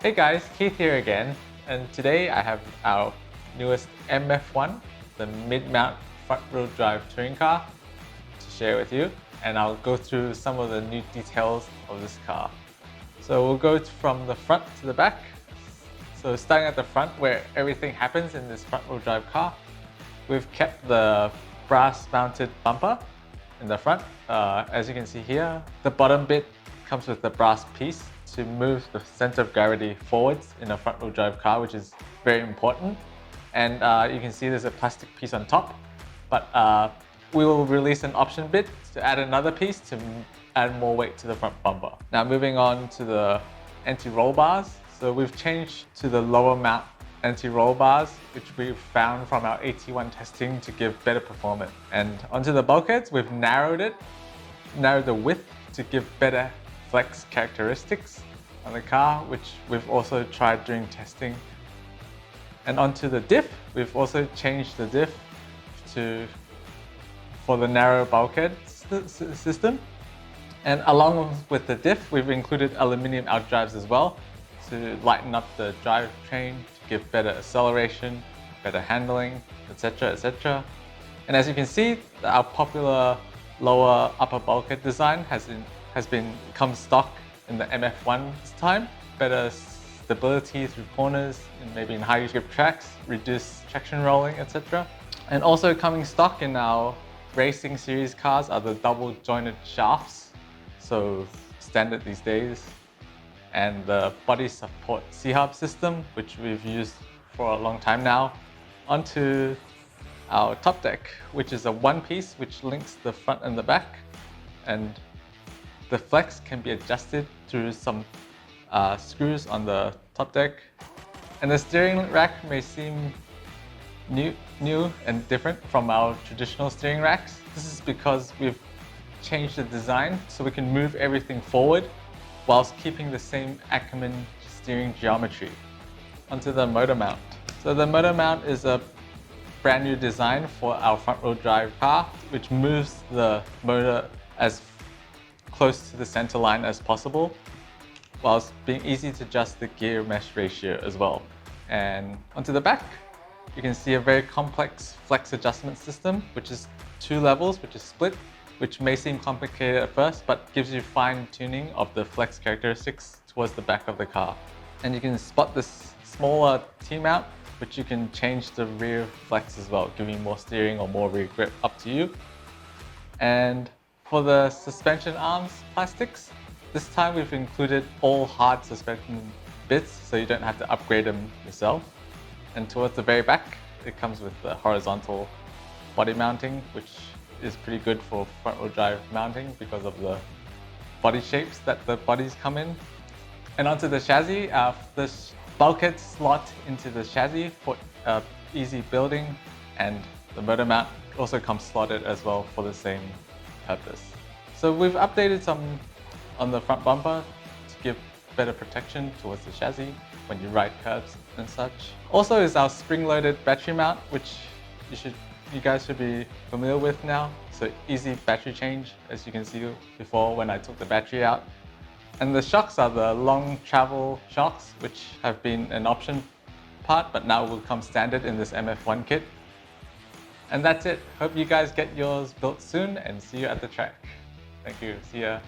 Hey guys, Keith here again, and today I have our newest MF1, the mid-mount front-wheel drive touring car, to share with you, and I'll go through some of the new details of this car. So we'll go from the front to the back. So starting at the front where everything happens in this front-wheel drive car, we've kept the brass-mounted bumper in the front. As you can see here, the bottom bit comes with the brass piece to move the center of gravity forwards in a front-wheel drive car, which is very important. And you can see there's a plastic piece on top, but we will release an option bit to add another piece to add more weight to the front bumper. Now moving on to the anti-roll bars. So we've changed to the lower mount anti-roll bars, which we've found from our AT1 testing to give better performance. And onto the bulkheads, we've narrowed the width to give better flex characteristics on the car, which we've also tried during testing. And onto the diff, we've also changed the diff for the narrow bulkhead system. And along with the diff, we've included aluminium outdrives as well to lighten up the drivetrain, to give better acceleration, better handling, etc, etc. And as you can see, our popular lower upper bulkhead design comes stock in the MF1 this time. Better stability through corners and maybe in high grip tracks, reduced traction rolling, etc. And also coming stock in our racing series cars are the double jointed shafts, so standard these days, and the body support C-hub system, which we've used for a long time now. Onto our top deck, which is a one piece which links the front and the back, and the flex can be adjusted through some screws on the top deck. And the steering rack may seem new and different from our traditional steering racks. This is because we've changed the design so we can move everything forward whilst keeping the same Ackerman steering geometry. Onto the motor mount. So the motor mount is a brand new design for our front-wheel drive car, which moves the motor as close to the center line as possible, whilst being easy to adjust the gear mesh ratio as well. And onto the back, you can see a very complex flex adjustment system, which is 2 levels, which is split, which may seem complicated at first, but gives you fine tuning of the flex characteristics towards the back of the car. And you can spot this smaller T-mount, which you can change the rear flex as well, giving more steering or more rear grip, up to you. And for the suspension arms plastics, this time we've included all hard suspension bits, so you don't have to upgrade them yourself. And towards the very back, it comes with the horizontal body mounting, which is pretty good for front-wheel drive mounting because of the body shapes that the bodies come in. And onto the chassis, this bulkhead slot into the chassis for easy building, and the motor mount also comes slotted as well for the same purpose. So we've updated some on the front bumper to give better protection towards the chassis when you ride curbs and such. Also is our spring-loaded battery mount, which you guys should be familiar with now. So easy battery change, as you can see before when I took the battery out. And the shocks are the long travel shocks, which have been an option part, but now will come standard in this MF1 kit. And that's it. Hope you guys get yours built soon and see you at the track. Thank you. See ya.